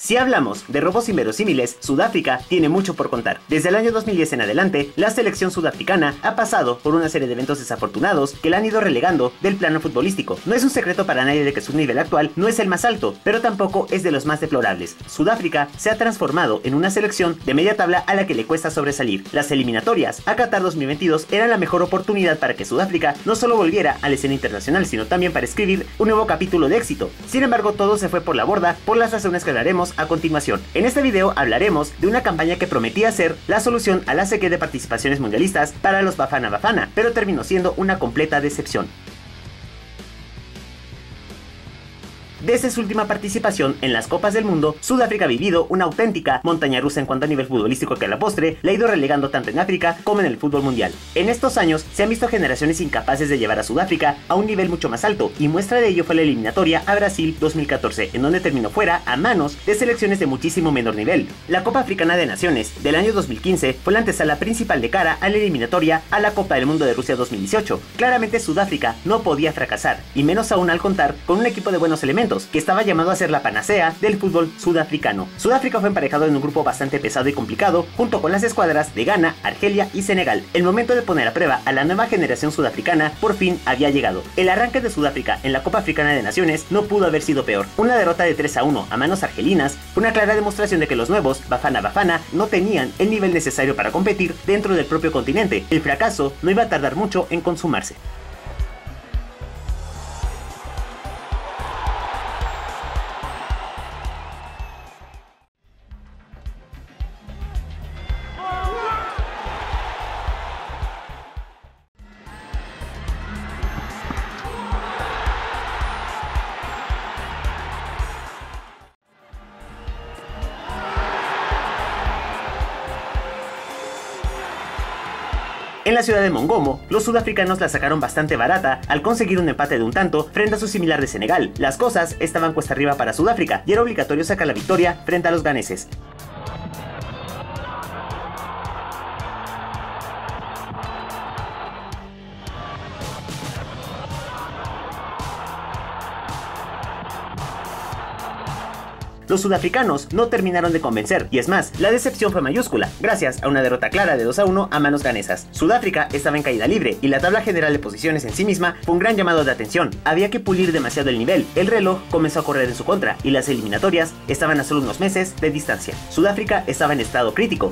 Si hablamos de robos inverosímiles, Sudáfrica tiene mucho por contar. Desde el año 2010 en adelante, la selección sudafricana ha pasado por una serie de eventos desafortunados que la han ido relegando del plano futbolístico. No es un secreto para nadie de que su nivel actual no es el más alto, pero tampoco es de los más deplorables. Sudáfrica se ha transformado en una selección de media tabla a la que le cuesta sobresalir. Las eliminatorias a Qatar 2022 eran la mejor oportunidad para que Sudáfrica no solo volviera a la escena internacional, sino también para escribir un nuevo capítulo de éxito. Sin embargo, todo se fue por la borda por las razones que hablaremos a continuación. En este video hablaremos de una campaña que prometía ser la solución a la sequía de participaciones mundialistas para los Bafana Bafana, pero terminó siendo una completa decepción. Desde su última participación en las Copas del Mundo, Sudáfrica ha vivido una auténtica montaña rusa en cuanto a nivel futbolístico que a la postre le ha ido relegando tanto en África como en el fútbol mundial. En estos años se han visto generaciones incapaces de llevar a Sudáfrica a un nivel mucho más alto, y muestra de ello fue la eliminatoria a Brasil 2014, en donde terminó fuera a manos de selecciones de muchísimo menor nivel. La Copa Africana de Naciones del año 2015 fue la antesala principal de cara a la eliminatoria a la Copa del Mundo de Rusia 2018. Claramente Sudáfrica no podía fracasar, y menos aún al contar con un equipo de buenos elementos, que estaba llamado a ser la panacea del fútbol sudafricano. Sudáfrica fue emparejado en un grupo bastante pesado y complicado, junto con las escuadras de Ghana, Argelia y Senegal. El momento de poner a prueba a la nueva generación sudafricana por fin había llegado. El arranque de Sudáfrica en la Copa Africana de Naciones no pudo haber sido peor. Una derrota de 3-1 a manos argelinas fue una clara demostración de que los nuevos Bafana Bafana no tenían el nivel necesario para competir dentro del propio continente. El fracaso no iba a tardar mucho en consumarse. En la ciudad de Mongomo, los sudafricanos la sacaron bastante barata al conseguir un empate de un tanto frente a su similar de Senegal. Las cosas estaban cuesta arriba para Sudáfrica y era obligatorio sacar la victoria frente a los ganeses. Los sudafricanos no terminaron de convencer, y es más, la decepción fue mayúscula, gracias a una derrota clara de 2-1 a manos ganesas. Sudáfrica estaba en caída libre, y la tabla general de posiciones en sí misma fue un gran llamado de atención. Había que pulir demasiado el nivel, el reloj comenzó a correr en su contra, y las eliminatorias estaban a solo unos meses de distancia. Sudáfrica estaba en estado crítico.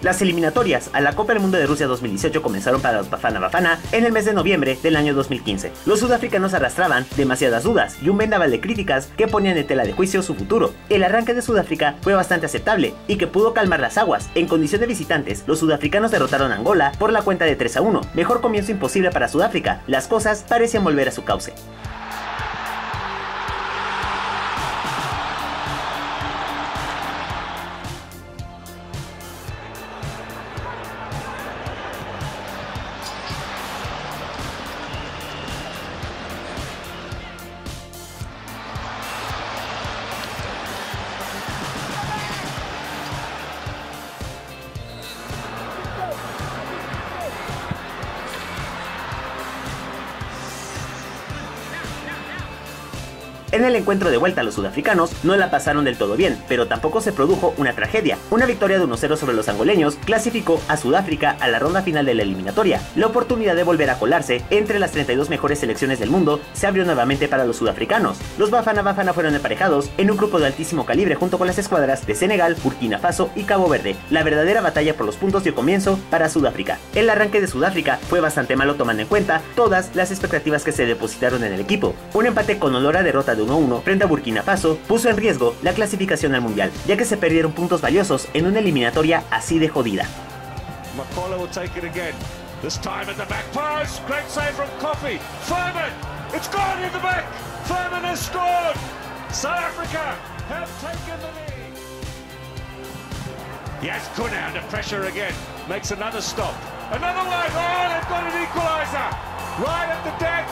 Las eliminatorias a la Copa del Mundo de Rusia 2018 comenzaron para los Bafana Bafana en el mes de noviembre del año 2015. Los sudafricanos arrastraban demasiadas dudas y un vendaval de críticas que ponían en tela de juicio su futuro. El arranque de Sudáfrica fue bastante aceptable y que pudo calmar las aguas. En condición de visitantes, los sudafricanos derrotaron a Angola por la cuenta de 3-1. Mejor comienzo imposible para Sudáfrica. Las cosas parecían volver a su cauce. En el encuentro de vuelta, los sudafricanos no la pasaron del todo bien, pero tampoco se produjo una tragedia. Una victoria de 1-0 sobre los angoleños clasificó a Sudáfrica a la ronda final de la eliminatoria. La oportunidad de volver a colarse entre las 32 mejores selecciones del mundo se abrió nuevamente para los sudafricanos. Los Bafana Bafana fueron emparejados en un grupo de altísimo calibre junto con las escuadras de Senegal, Burkina Faso y Cabo Verde. La verdadera batalla por los puntos dio comienzo para Sudáfrica. El arranque de Sudáfrica fue bastante malo tomando en cuenta todas las expectativas que se depositaron en el equipo. Un empate con olor a derrota de 1-1 frente a Burkina Faso puso en riesgo la clasificación al mundial, ya que se perdieron puntos valiosos en una eliminatoria así de jodida. Yes, Kuna under pressure again. Makes another stop. Another one. Oh, they've got an equaliser. Right at the deck.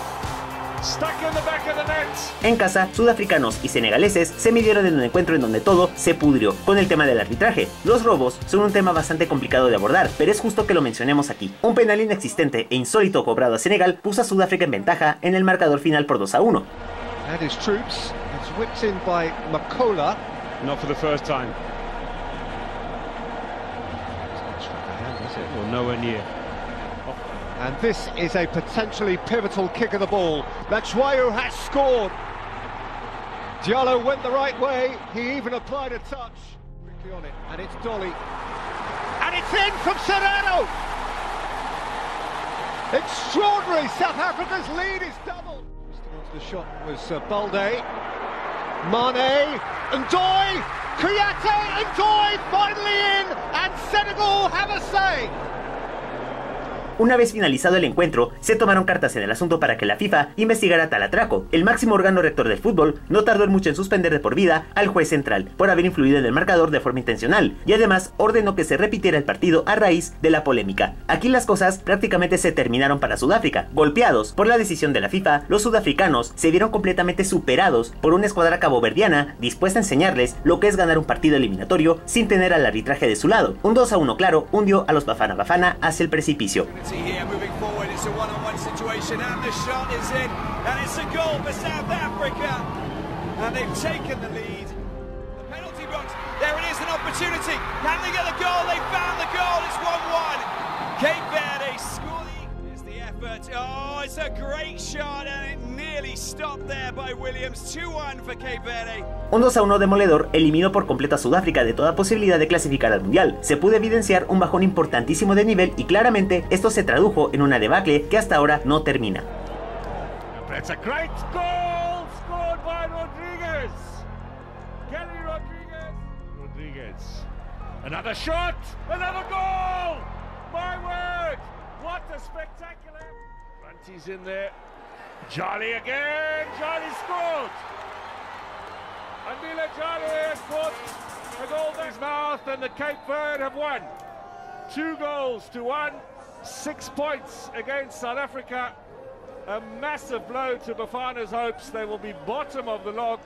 En casa, sudafricanos y senegaleses se midieron en un encuentro en donde todo se pudrió con el tema del arbitraje. Los robos son un tema bastante complicado de abordar, pero es justo que lo mencionemos aquí. Un penal inexistente e insólito cobrado a Senegal puso a Sudáfrica en ventaja en el marcador final por 2-1. And his troops, it's whipped in by Makola. Not for the first time. Well, nowhere near. And this is a potentially pivotal kick of the ball. Batshuayu has scored. Diallo went the right way. He even applied a touch. Quickly on it, and it's Dolly. And it's in from Serrano. Extraordinary. South Africa's lead is doubled. The shot was Balde, Mane, Ndoye, Kouyaté, Ndoye finally in, and Senegal have a say. Una vez finalizado el encuentro, se tomaron cartas en el asunto para que la FIFA investigara tal atraco. El máximo órgano rector del fútbol no tardó en mucho en suspender de por vida al juez central por haber influido en el marcador de forma intencional, y además ordenó que se repitiera el partido a raíz de la polémica. Aquí las cosas prácticamente se terminaron para Sudáfrica. Golpeados por la decisión de la FIFA, los sudafricanos se vieron completamente superados por una escuadra caboverdiana dispuesta a enseñarles lo que es ganar un partido eliminatorio sin tener al arbitraje de su lado. Un 2-1 claro hundió a los Bafana Bafana hacia el precipicio. Here moving forward, it's a one-on-one situation and the shot is in and it's a goal for South Africa and they've taken the lead. The penalty box, there it is, an opportunity. Can they get the goal? They found the goal, it's 1-1. Cape Verde scoring. There's the effort. Oh, it's a great shot and it nearly stopped there by Williams. 2-1 for Cape Verde. Un 2-1 demoledor eliminó por completo a Sudáfrica de toda posibilidad de clasificar al mundial. Se pudo evidenciar un bajón importantísimo de nivel y claramente esto se tradujo en una debacle que hasta ahora no termina. It's a great goal scored by Rodriguez. Kelly Rodriguez. Another shot, another goal. My word, what a spectacular. Runty's in there. Jolly again. Jolly scored. Andile Jolly has put a goal in his mouth and the Cape Verde have won. 2-1, 6 points against South Africa. A massive blow to Bafana's hopes. They will be bottom of the log.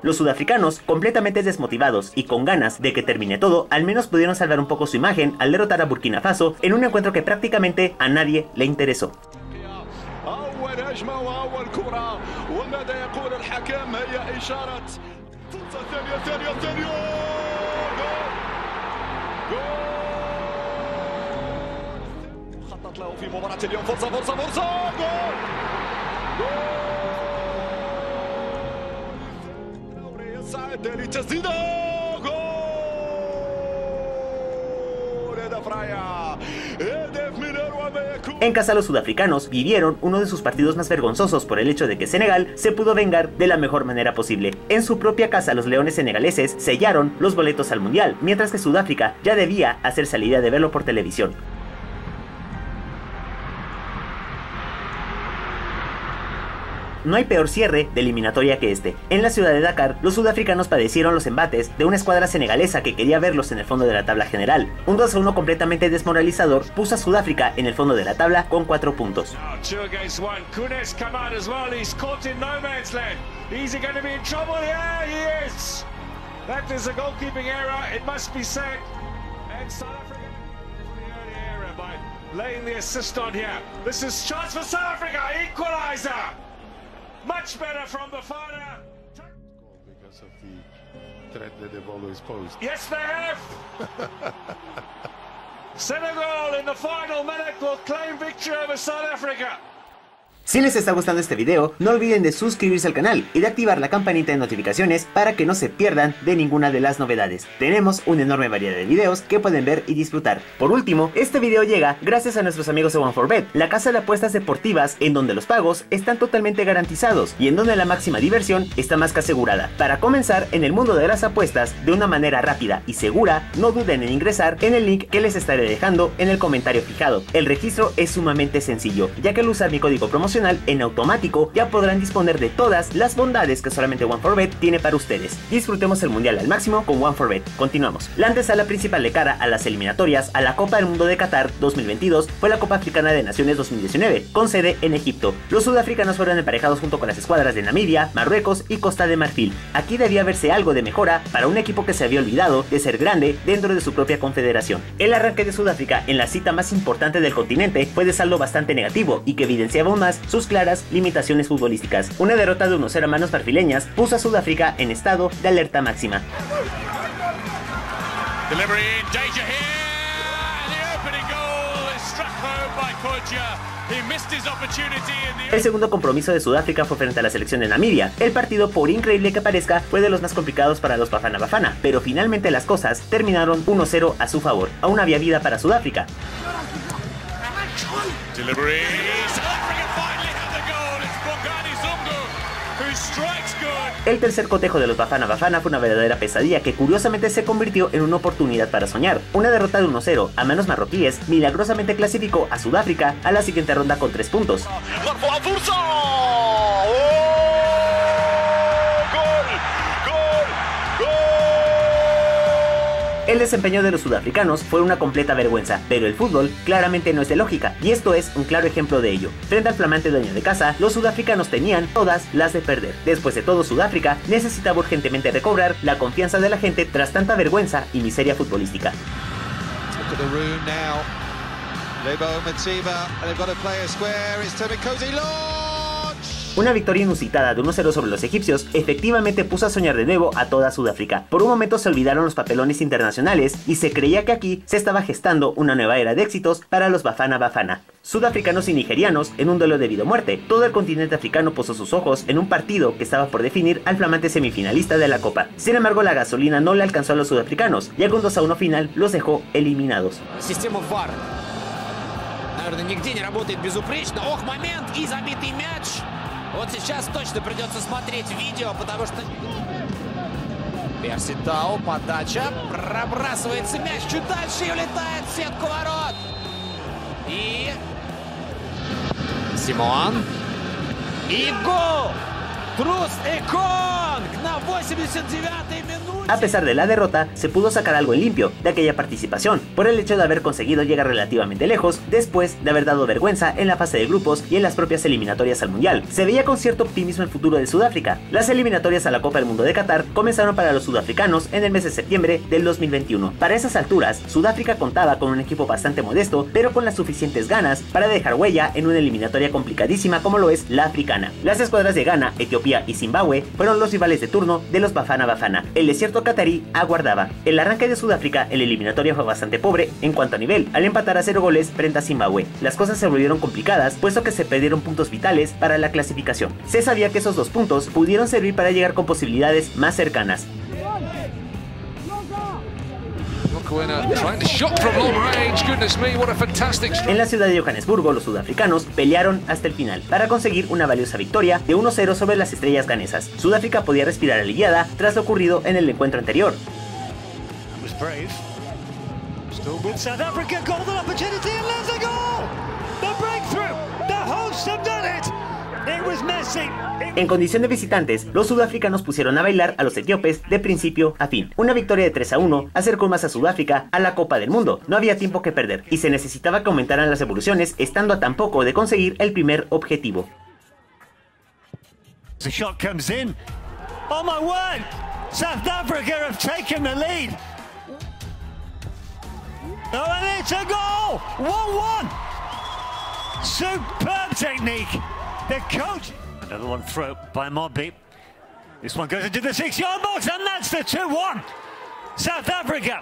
Los sudafricanos, completamente desmotivados y con ganas de que termine todo, al menos pudieron salvar un poco su imagen al derrotar a Burkina Faso en un encuentro que prácticamente a nadie le interesó. En casa los sudafricanos vivieron uno de sus partidos más vergonzosos por el hecho de que Senegal se pudo vengar de la mejor manera posible. En su propia casa los leones senegaleses sellaron los boletos al mundial, mientras que Sudáfrica ya debía hacerse la idea de verlo por televisión. No hay peor cierre de eliminatoria que este. En la ciudad de Dakar, los sudafricanos padecieron los embates de una escuadra senegalesa que quería verlos en el fondo de la tabla general. Un 2-1 completamente desmoralizador puso a Sudáfrica en el fondo de la tabla con 4 puntos. Much better from Bafana. Because of the threat that they've always posed. Yes, they have. Senegal in the final minute will claim victory over South Africa. Si les está gustando este video, no olviden de suscribirse al canal y de activar la campanita de notificaciones para que no se pierdan de ninguna de las novedades. Tenemos una enorme variedad de videos que pueden ver y disfrutar. Por último, este video llega gracias a nuestros amigos de One4Bet, la casa de apuestas deportivas en donde los pagos están totalmente garantizados y en donde la máxima diversión está más que asegurada. Para comenzar en el mundo de las apuestas de una manera rápida y segura, no duden en ingresar en el link que les estaré dejando en el comentario fijado. El registro es sumamente sencillo, ya que al usar mi código promocional adicional, en automático ya podrán disponer de todas las bondades que solamente OneForbet tiene para ustedes. Disfrutemos el mundial al máximo con OneForbet. Continuamos. La antesala principal de cara a las eliminatorias a la Copa del Mundo de Qatar 2022 fue la Copa Africana de Naciones 2019, con sede en Egipto. Los sudafricanos fueron emparejados junto con las escuadras de Namibia, Marruecos y Costa de Marfil. Aquí debía verse algo de mejora para un equipo que se había olvidado de ser grande dentro de su propia confederación. El arranque de Sudáfrica en la cita más importante del continente fue de saldo bastante negativo y que evidenciaba aún más sus claras limitaciones futbolísticas. Una derrota de 1-0 a manos marfileñas puso a Sudáfrica en estado de alerta máxima. El segundo compromiso de Sudáfrica fue frente a la selección de Namibia. El partido, por increíble que parezca, fue de los más complicados para los Bafana Bafana, pero finalmente las cosas terminaron 1-0 a su favor. Aún había vida para Sudáfrica. El tercer cotejo de los Bafana Bafana fue una verdadera pesadilla que curiosamente se convirtió en una oportunidad para soñar. Una derrota de 1-0 a manos marroquíes milagrosamente clasificó a Sudáfrica a la siguiente ronda con 3 puntos. El desempeño de los sudafricanos fue una completa vergüenza, pero el fútbol claramente no es de lógica, y esto es un claro ejemplo de ello. Frente al flamante dueño de casa, los sudafricanos tenían todas las de perder. Después de todo, Sudáfrica necesitaba urgentemente recobrar la confianza de la gente tras tanta vergüenza y miseria futbolística. Una victoria inusitada de 1-0 sobre los egipcios efectivamente puso a soñar de nuevo a toda Sudáfrica. Por un momento se olvidaron los papelones internacionales y se creía que aquí se estaba gestando una nueva era de éxitos para los Bafana Bafana. Sudafricanos y nigerianos en un duelo de vida o muerte. Todo el continente africano puso sus ojos en un partido que estaba por definir al flamante semifinalista de la Copa. Sin embargo, la gasolina no le alcanzó a los sudafricanos, ya que un 2-1 final los dejó eliminados. Система VAR, наверное, нигде не работает безупречно. Ох, момент и забитый мяч. Вот сейчас точно придется смотреть видео, потому что Перситау, подача, пробрасывается мяч чуть дальше и улетает в сетку ворот. И Симон. И гол! Трус Эконг на 89-й minuto. A pesar de la derrota, se pudo sacar algo en limpio de aquella participación, por el hecho de haber conseguido llegar relativamente lejos después de haber dado vergüenza en la fase de grupos y en las propias eliminatorias al Mundial. Se veía con cierto optimismo el futuro de Sudáfrica. Las eliminatorias a la Copa del Mundo de Qatar comenzaron para los sudafricanos en el mes de septiembre del 2021. Para esas alturas, Sudáfrica contaba con un equipo bastante modesto, pero con las suficientes ganas para dejar huella en una eliminatoria complicadísima como lo es la africana. Las escuadras de Ghana, Etiopía y Zimbabue fueron los rivales de turno de los Bafana Bafana. El desierto catarí aguardaba. El arranque de Sudáfrica en la eliminatoria fue bastante pobre en cuanto a nivel, al empatar a 0 goles frente a Zimbabue. Las cosas se volvieron complicadas, puesto que se perdieron puntos vitales para la clasificación. Se sabía que esos 2 puntos pudieron servir para llegar con posibilidades más cercanas. En la ciudad de Johannesburgo, los sudafricanos pelearon hasta el final para conseguir una valiosa victoria de 1-0 sobre las estrellas ganesas. Sudáfrica podía respirar aliviada tras lo ocurrido en el encuentro anterior. En condición de visitantes, los sudafricanos pusieron a bailar a los etíopes de principio a fin. Una victoria de 3-1 acercó más a Sudáfrica a la Copa del Mundo. No había tiempo que perder y se necesitaba que aumentaran las evoluciones, estando a tan poco de conseguir el primer objetivo. The shot comes in. Oh my word! South Africa have taken the lead. Oh, and it's a goal! 1-1. Superb technique. The coach. Another one through by Mobby. This one goes into the 6-yard box, and that's the 2-1. South Africa.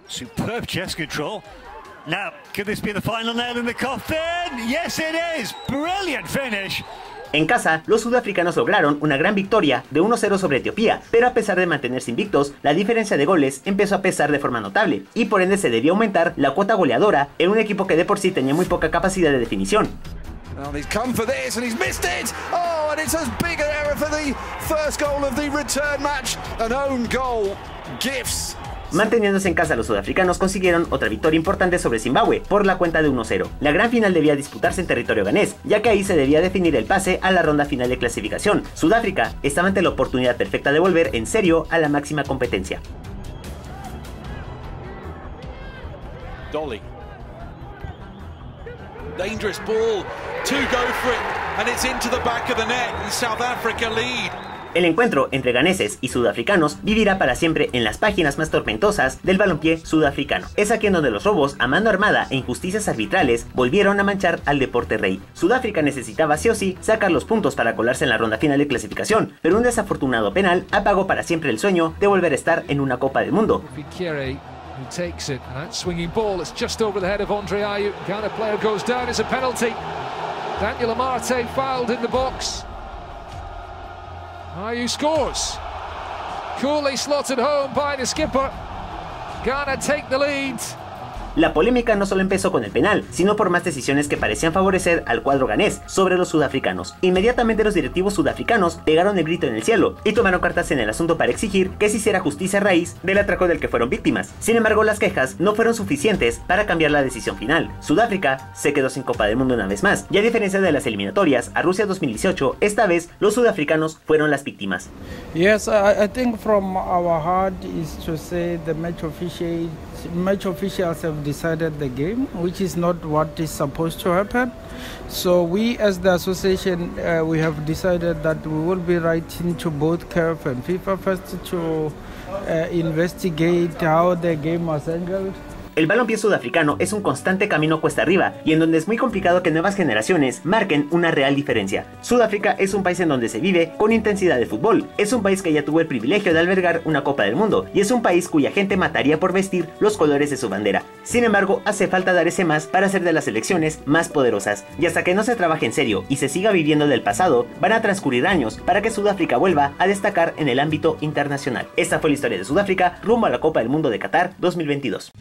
Superb chest control. Now, could this be the final nail in the coffin? Yes, it is. Brilliant finish. En casa, los sudafricanos lograron una gran victoria de 1-0 sobre Etiopía, pero a pesar de mantenerse invictos, la diferencia de goles empezó a pesar de forma notable, y por ende se debió aumentar la cuota goleadora en un equipo que de por sí tenía muy poca capacidad de definición. Well, he's come for this and he's missed it. Oh, and it's as big an error for the first goal of the return match. An own goal gifts Manteniéndose en casa, los sudafricanos consiguieron otra victoria importante sobre Zimbabue por la cuenta de 1-0. La gran final debía disputarse en territorio ganés, ya que ahí se debía definir el pase a la ronda final de clasificación. Sudáfrica estaba ante la oportunidad perfecta de volver en serio a la máxima competencia. Dolly. Dangerous ball, to go for it, and it's into the back of the net, and South Africa lead. El encuentro entre ganeses y sudafricanos vivirá para siempre en las páginas más tormentosas del balompié sudafricano. Es aquí en donde los robos a mano armada e injusticias arbitrales volvieron a manchar al deporte rey. Sudáfrica necesitaba sí o sí sacar los puntos para colarse en la ronda final de clasificación, pero un desafortunado penal apagó para siempre el sueño de volver a estar en una Copa del Mundo. Who takes it, and that swinging ball, it's just over the head of Andre Ayew. Ghana player goes down, it's a penalty. Daniel Amarte fouled in the box. Ayew scores. Coolly slotted home by the skipper. Ghana take the lead. La polémica no solo empezó con el penal, sino por más decisiones que parecían favorecer al cuadro ganés sobre los sudafricanos. Inmediatamente los directivos sudafricanos pegaron el grito en el cielo y tomaron cartas en el asunto para exigir que se hiciera justicia a raíz del atraco del que fueron víctimas. Sin embargo, las quejas no fueron suficientes para cambiar la decisión final. Sudáfrica se quedó sin Copa del Mundo una vez más, y a diferencia de las eliminatorias a Rusia 2018, esta vez los sudafricanos fueron las víctimas. Yes, I think from our heart is to say the match officials have decided the game, which is not what is supposed to happen. So we as the association, we have decided that we will be writing to both CAF and FIFA first to investigate how the game was handled. El balompié sudafricano es un constante camino cuesta arriba y en donde es muy complicado que nuevas generaciones marquen una real diferencia. Sudáfrica es un país en donde se vive con intensidad de fútbol, es un país que ya tuvo el privilegio de albergar una Copa del Mundo y es un país cuya gente mataría por vestir los colores de su bandera. Sin embargo, hace falta dar ese más para ser de las selecciones más poderosas, y hasta que no se trabaje en serio y se siga viviendo del pasado, van a transcurrir años para que Sudáfrica vuelva a destacar en el ámbito internacional. Esta fue la historia de Sudáfrica rumbo a la Copa del Mundo de Qatar 2022.